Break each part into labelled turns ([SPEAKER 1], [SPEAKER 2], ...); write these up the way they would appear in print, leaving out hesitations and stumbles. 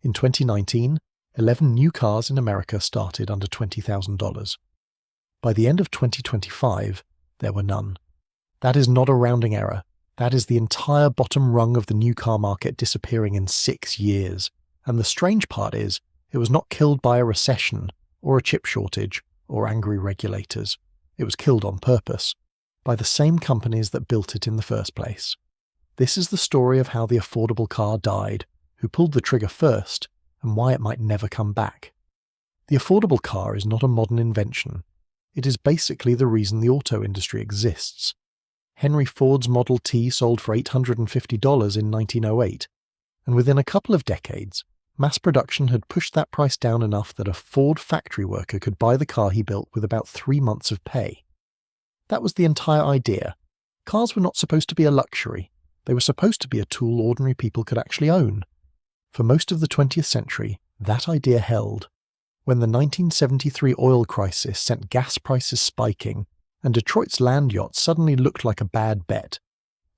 [SPEAKER 1] In 2019, 11 new cars in America started under $20,000. By the end of 2025, there were none. That is not a rounding error. That is the entire bottom rung of the new car market disappearing in 6 years. And the strange part is, it was not killed by a recession, or a chip shortage, or angry regulators. It was killed on purpose, by the same companies that built it in the first place. This is the story of how the affordable car died, who pulled the trigger first, and why it might never come back. The affordable car is not a modern invention. It is basically the reason the auto industry exists. Henry Ford's Model T sold for $850 in 1908, and within a couple of decades, mass production had pushed that price down enough that a Ford factory worker could buy the car he built with about 3 months of pay. That was the entire idea. Cars were not supposed to be a luxury. They were supposed to be a tool ordinary people could actually own. For most of the 20th century, that idea held. When the 1973 oil crisis sent gas prices spiking, and Detroit's land yachts suddenly looked like a bad bet,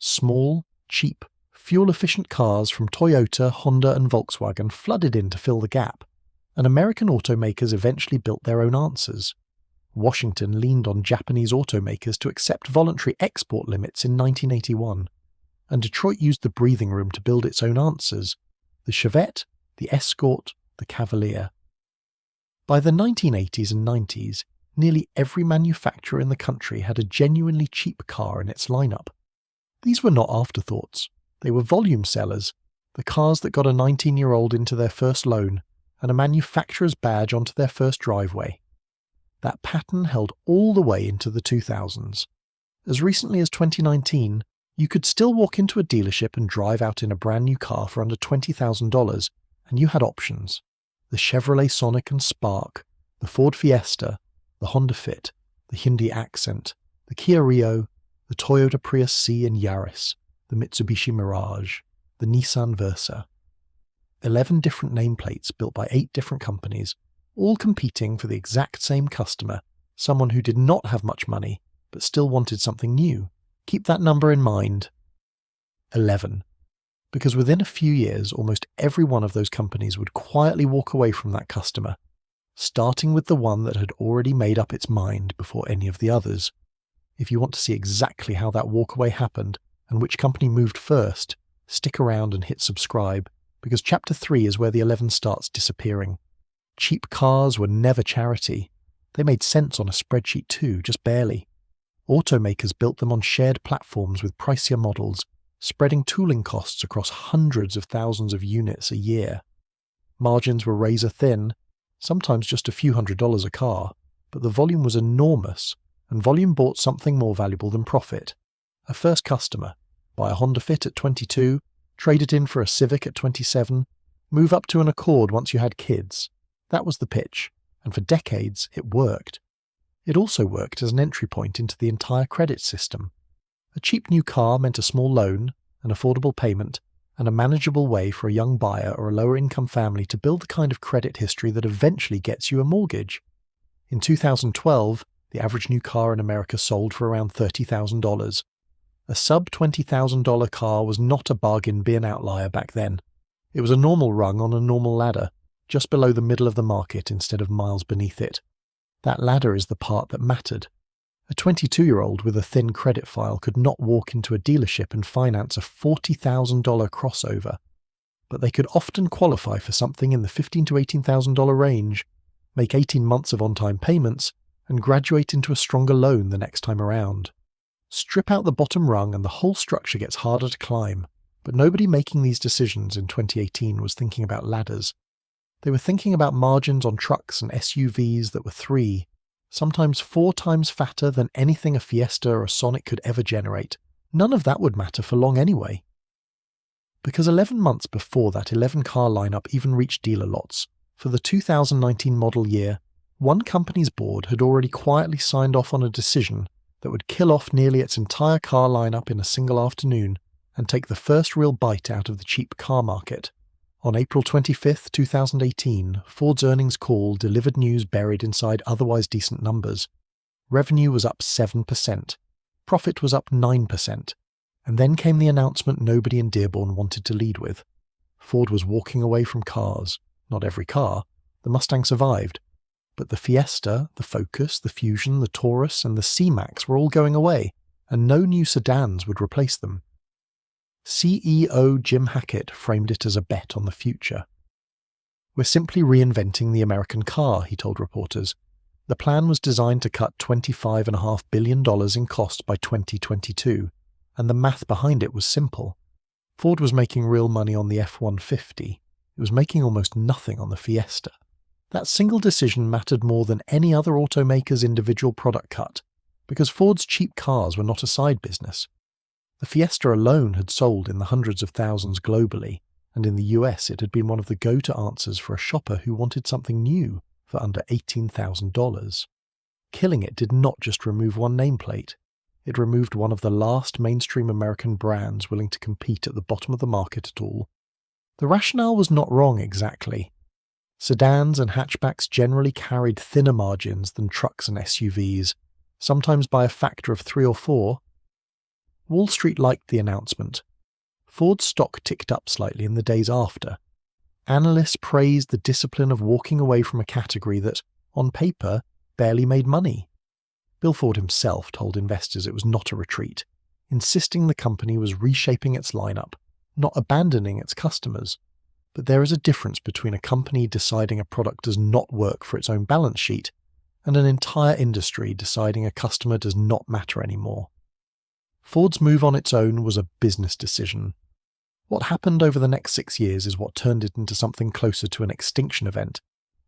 [SPEAKER 1] small, cheap, fuel-efficient cars from Toyota, Honda and Volkswagen flooded in to fill the gap, and American automakers eventually built their own answers. Washington leaned on Japanese automakers to accept voluntary export limits in 1981, and Detroit used the breathing room to build its own answers, the Chevette, the Escort, the Cavalier. By the 1980s and 90s, nearly every manufacturer in the country had a genuinely cheap car in its lineup. These were not afterthoughts. They were volume sellers, the cars that got a 19-year-old into their first loan and a manufacturer's badge onto their first driveway. That pattern held all the way into the 2000s. As recently as 2019, you could still walk into a dealership and drive out in a brand new car for under $20,000, and you had options. The Chevrolet Sonic and Spark, the Ford Fiesta, the Honda Fit, the Hyundai Accent, the Kia Rio, the Toyota Prius C and Yaris, the Mitsubishi Mirage, the Nissan Versa. 11 different nameplates built by 8 different companies, all competing for the exact same customer, someone who did not have much money, but still wanted something new. Keep that number in mind. 11. Because within a few years, almost every one of those companies would quietly walk away from that customer, starting with the one that had already made up its mind before any of the others. If you want to see exactly how that walkaway happened and which company moved first, stick around and hit subscribe, because Chapter 3 is where the 11 starts disappearing. Cheap cars were never charity. They made sense on a spreadsheet too, just barely. Automakers built them on shared platforms with pricier models, spreading tooling costs across hundreds of thousands of units a year. Margins were razor thin, sometimes just a few $100s a car, but the volume was enormous, and volume bought something more valuable than profit. A first customer, buy a Honda Fit at 22, trade it in for a Civic at 27, move up to an Accord once you had kids. That was the pitch, and for decades it worked. It also worked as an entry point into the entire credit system. A cheap new car meant a small loan, an affordable payment, and a manageable way for a young buyer or a lower-income family to build the kind of credit history that eventually gets you a mortgage. In 2012, the average new car in America sold for around $30,000. A sub-$20,000 car was not a bargain bin outlier back then. It was a normal rung on a normal ladder, just below the middle of the market instead of miles beneath it. That ladder is the part that mattered. A 22-year-old with a thin credit file could not walk into a dealership and finance a $40,000 crossover, but they could often qualify for something in the $15,000 to $18,000 range, make 18 months of on-time payments, and graduate into a stronger loan the next time around. Strip out the bottom rung and the whole structure gets harder to climb, but nobody making these decisions in 2018 was thinking about ladders. They were thinking about margins on trucks and SUVs that were 3, sometimes 4 times fatter than anything a Fiesta or a Sonic could ever generate. None of that would matter for long anyway. Because 11 months before that 11-car lineup even reached dealer lots, for the 2019 model year, one company's board had already quietly signed off on a decision that would kill off nearly its entire car lineup in a single afternoon and take the first real bite out of the cheap car market. On April 25, 2018, Ford's earnings call delivered news buried inside otherwise decent numbers. Revenue was up 7%, profit was up 9%, and then came the announcement nobody in Dearborn wanted to lead with. Ford was walking away from cars. Not every car. The Mustang survived. But the Fiesta, the Focus, the Fusion, the Taurus, and the C-Max were all going away, and no new sedans would replace them. CEO Jim Hackett framed it as a bet on the future. "We're simply reinventing the American car," he told reporters. The plan was designed to cut $25.5 billion in costs by 2022, and the math behind it was simple. Ford was making real money on the F-150. It was making almost nothing on the Fiesta. That single decision mattered more than any other automaker's individual product cut, because Ford's cheap cars were not a side business. The Fiesta alone had sold in the hundreds of thousands globally, and in the US it had been one of the go-to answers for a shopper who wanted something new for under $18,000. Killing it did not just remove one nameplate. It removed one of the last mainstream American brands willing to compete at the bottom of the market at all. The rationale was not wrong exactly. Sedans and hatchbacks generally carried thinner margins than trucks and SUVs, sometimes by a factor of 3 or 4. Wall Street liked the announcement. Ford's stock ticked up slightly in the days after. Analysts praised the discipline of walking away from a category that, on paper, barely made money. Bill Ford himself told investors it was not a retreat, insisting the company was reshaping its lineup, not abandoning its customers. But there is a difference between a company deciding a product does not work for its own balance sheet and an entire industry deciding a customer does not matter anymore. Ford's move on its own was a business decision. What happened over the next 6 years is what turned it into something closer to an extinction event,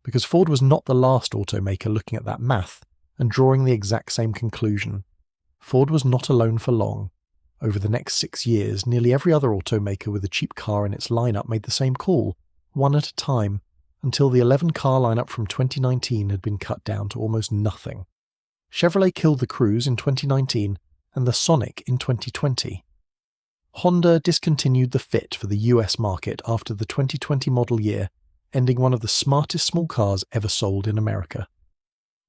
[SPEAKER 1] because Ford was not the last automaker looking at that math and drawing the exact same conclusion. Ford was not alone for long. Over the next 6 years, nearly every other automaker with a cheap car in its lineup made the same call, one at a time, until the 11-car lineup from 2019 had been cut down to almost nothing. Chevrolet killed the Cruze in 2019 and the Sonic in 2020. Honda discontinued the Fit for the US market after the 2020 model year, ending one of the smartest small cars ever sold in America.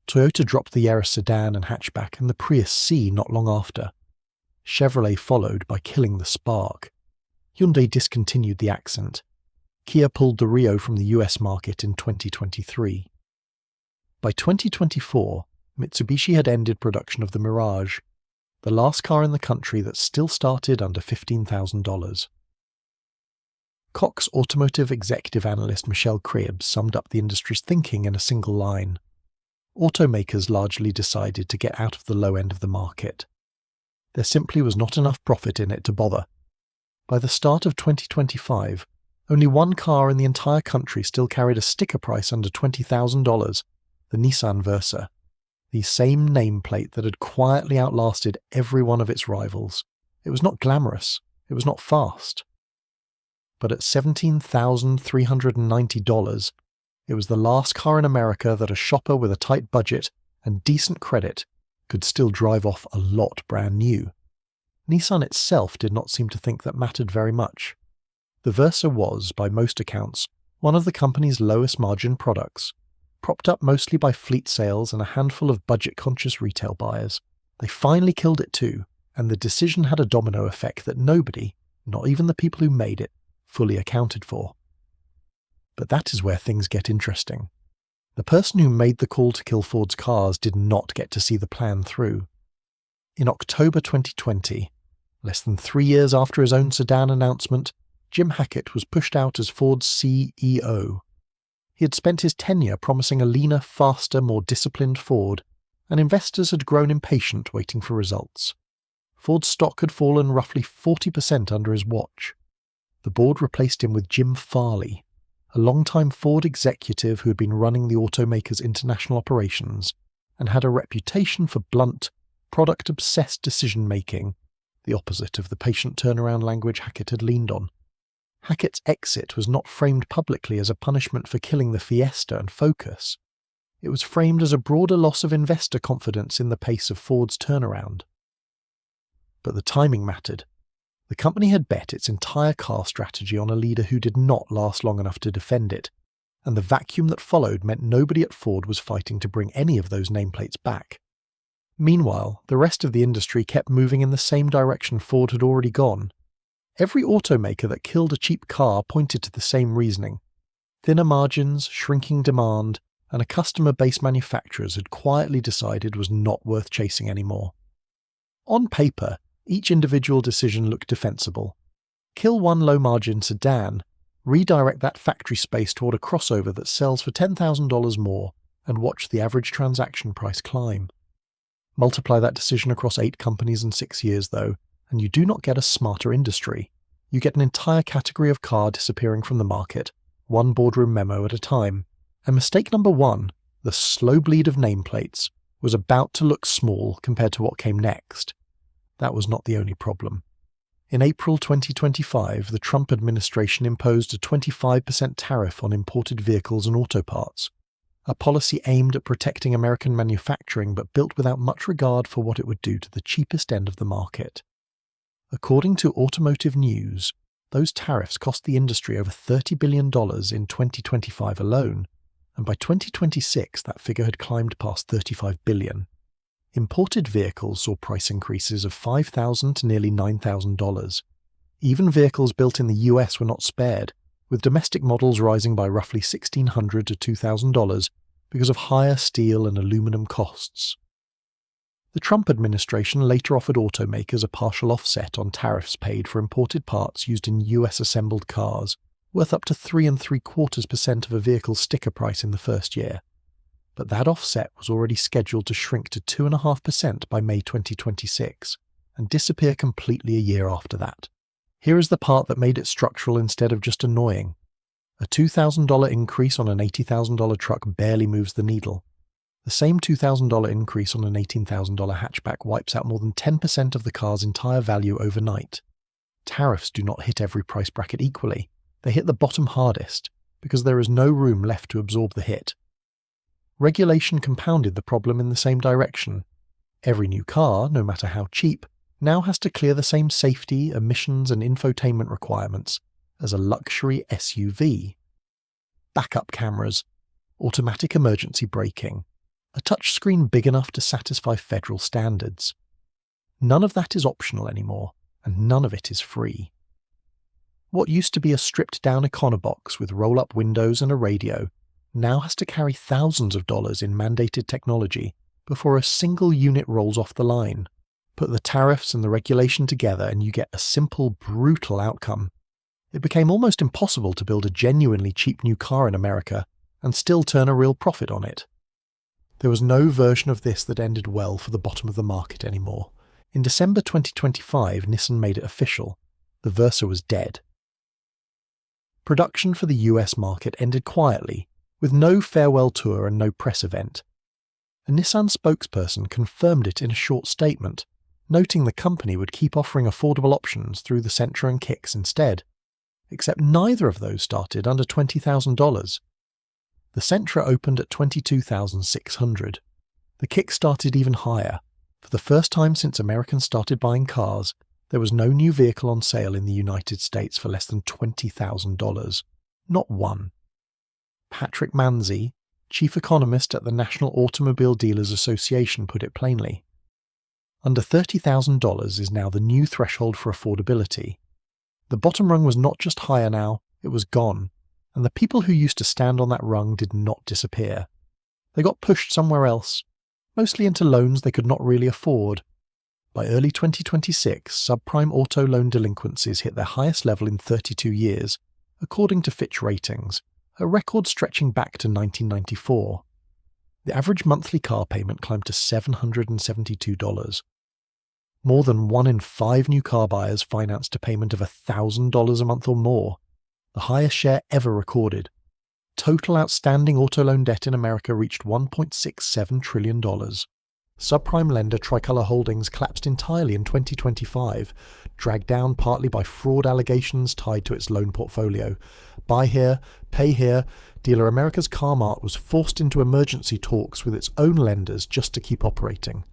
[SPEAKER 1] Toyota dropped the Yaris sedan and hatchback and the Prius C not long after. Chevrolet followed by killing the Spark. Hyundai discontinued the Accent. Kia pulled the Rio from the US market in 2023. By 2024, Mitsubishi had ended production of the Mirage, the last car in the country that still started under $15,000. Cox automotive executive analyst Michelle Cribbs summed up the industry's thinking in a single line. Automakers largely decided to get out of the low end of the market. There simply was not enough profit in it to bother. By the start of 2025, only one car in the entire country still carried a sticker price under $20,000, the Nissan Versa, the same nameplate that had quietly outlasted every one of its rivals. It was not glamorous, it was not fast. But at $17,390, it was the last car in America that a shopper with a tight budget and decent credit could still drive off a lot brand new. Nissan itself did not seem to think that mattered very much. The Versa was, by most accounts, one of the company's lowest margin products, propped up mostly by fleet sales and a handful of budget-conscious retail buyers. They finally killed it too, and the decision had a domino effect that nobody, not even the people who made it, fully accounted for. But that is where things get interesting. The person who made the call to kill Ford's cars did not get to see the plan through. In October 2020, less than 3 years after his own sedan announcement, Jim Hackett was pushed out as Ford's CEO. He had spent his tenure promising a leaner, faster, more disciplined Ford, and investors had grown impatient waiting for results. Ford's stock had fallen roughly 40% under his watch. The board replaced him with Jim Farley, a longtime Ford executive who had been running the automaker's international operations and had a reputation for blunt, product-obsessed decision-making, the opposite of the patient turnaround language Hackett had leaned on. Hackett's exit was not framed publicly as a punishment for killing the Fiesta and Focus. It was framed as a broader loss of investor confidence in the pace of Ford's turnaround. But the timing mattered. The company had bet its entire car strategy on a leader who did not last long enough to defend it, and the vacuum that followed meant nobody at Ford was fighting to bring any of those nameplates back. Meanwhile, the rest of the industry kept moving in the same direction Ford had already gone. Every automaker that killed a cheap car pointed to the same reasoning. Thinner margins, shrinking demand, and a customer base manufacturers had quietly decided was not worth chasing anymore. On paper, each individual decision looked defensible. Kill one low-margin sedan, redirect that factory space toward a crossover that sells for $10,000 more, and watch the average transaction price climb. Multiply that decision across 8 companies in 6 years, though, and you do not get a smarter industry. You get an entire category of car disappearing from the market, one boardroom memo at a time. And mistake number 1, the slow bleed of nameplates, was about to look small compared to what came next. That was not the only problem. In April 2025, the Trump administration imposed a 25% tariff on imported vehicles and auto parts, a policy aimed at protecting American manufacturing but built without much regard for what it would do to the cheapest end of the market. According to Automotive News, those tariffs cost the industry over $30 billion in 2025 alone, and by 2026 that figure had climbed past $35 billion. Imported vehicles saw price increases of $5,000 to nearly $9,000. Even vehicles built in the US were not spared, with domestic models rising by roughly $1,600 to $2,000 because of higher steel and aluminum costs. The Trump administration later offered automakers a partial offset on tariffs paid for imported parts used in US-assembled cars, worth up to 3.75% of a vehicle's sticker price in the first year. But that offset was already scheduled to shrink to 2.5% by May 2026, and disappear completely a year after that. Here is the part that made it structural instead of just annoying. A $2,000 increase on an $80,000 truck barely moves the needle. The same $2,000 increase on an $18,000 hatchback wipes out more than 10% of the car's entire value overnight. Tariffs do not hit every price bracket equally. They hit the bottom hardest, because there is no room left to absorb the hit. Regulation compounded the problem in the same direction. Every new car, no matter how cheap, now has to clear the same safety, emissions, and infotainment requirements as a luxury SUV. Backup cameras, automatic emergency braking, a touchscreen big enough to satisfy federal standards. None of that is optional anymore, and none of it is free. What used to be a stripped-down Econobox with roll-up windows and a radio now has to carry thousands of dollars in mandated technology before a single unit rolls off the line. Put the tariffs and the regulation together and you get a simple, brutal outcome. It became almost impossible to build a genuinely cheap new car in America and still turn a real profit on it. There was no version of this that ended well for the bottom of the market anymore. In December 2025, Nissan made it official. The Versa was dead. Production for the US market ended quietly, with no farewell tour and no press event. A Nissan spokesperson confirmed it in a short statement, noting the company would keep offering affordable options through the Sentra and Kicks instead, except neither of those started under $20,000. The Sentra opened at $22,600. The Kick started even higher. For the first time since Americans started buying cars, there was no new vehicle on sale in the United States for less than $20,000. Not one. Patrick Manzi, chief economist at the National Automobile Dealers Association, put it plainly. Under $30,000 is now the new threshold for affordability. The bottom rung was not just higher now, it was gone, and the people who used to stand on that rung did not disappear. They got pushed somewhere else, mostly into loans they could not really afford. By early 2026, subprime auto loan delinquencies hit their highest level in 32 years, according to Fitch Ratings, a record stretching back to 1994. The average monthly car payment climbed to $772. More than 1 in 5 new car buyers financed a payment of $1,000 a month or more, the highest share ever recorded. Total outstanding auto loan debt in America reached $1.67 trillion. Subprime lender Tricolor Holdings collapsed entirely in 2025, dragged down partly by fraud allegations tied to its loan portfolio. Buy here, pay here, Dealer America's CarMart was forced into emergency talks with its own lenders just to keep operating.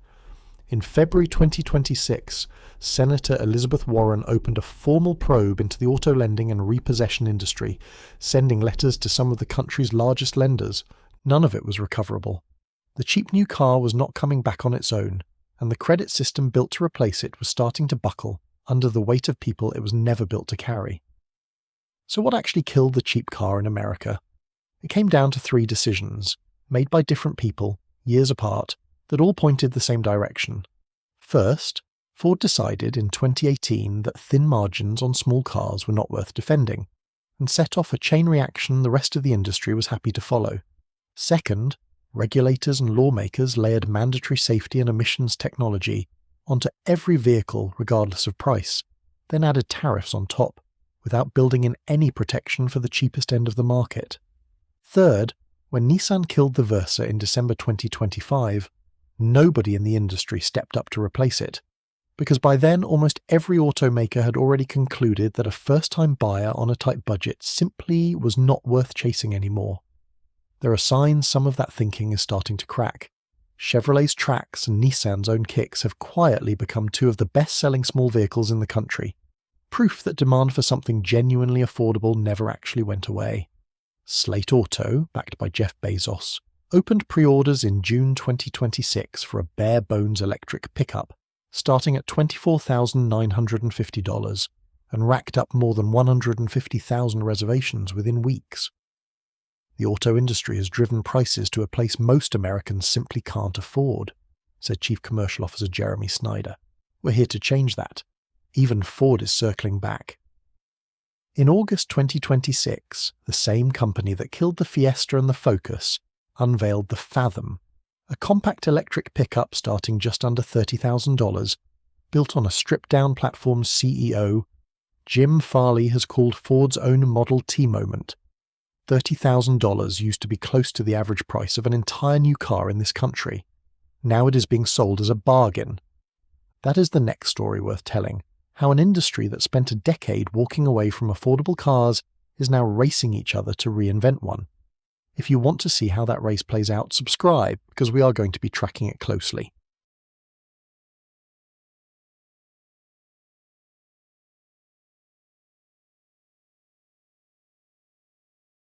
[SPEAKER 1] In February 2026, Senator Elizabeth Warren opened a formal probe into the auto lending and repossession industry, sending letters to some of the country's largest lenders. None of it was recoverable. The cheap new car was not coming back on its own, and the credit system built to replace it was starting to buckle under the weight of people it was never built to carry. So what actually killed the cheap car in America? It came down to 3 decisions, made by different people, years apart, that all pointed the same direction. First, Ford decided in 2018 that thin margins on small cars were not worth defending, and set off a chain reaction the rest of the industry was happy to follow. Second, regulators and lawmakers layered mandatory safety and emissions technology onto every vehicle regardless of price, then added tariffs on top, without building in any protection for the cheapest end of the market. Third, when Nissan killed the Versa in December 2025, nobody in the industry stepped up to replace it, because by then almost every automaker had already concluded that a first-time buyer on a tight budget simply was not worth chasing anymore. There are signs some of that thinking is starting to crack. Chevrolet's Trax and Nissan's own Kicks have quietly become 2 of the best-selling small vehicles in the country, proof that demand for something genuinely affordable never actually went away. Slate Auto, backed by Jeff Bezos, opened pre-orders in June 2026 for a bare-bones electric pickup, starting at $24,950, and racked up more than 150,000 reservations within weeks. The auto industry has driven prices to a place most Americans simply can't afford, said Chief Commercial Officer Jeremy Snyder. We're here to change that. Even Ford is circling back. In August 2026, the same company that killed the Fiesta and the Focus unveiled the Fathom, a compact electric pickup starting just under $30,000, built on a stripped-down platform's CEO, Jim Farley, has called Ford's own Model T moment. $30,000 used to be close to the average price of an entire new car in this country. Now it is being sold as a bargain. That is the next story worth telling, how an industry that spent a decade walking away from affordable cars is now racing each other to reinvent one. If you want to see how that race plays out, subscribe, because we are going to be tracking it closely.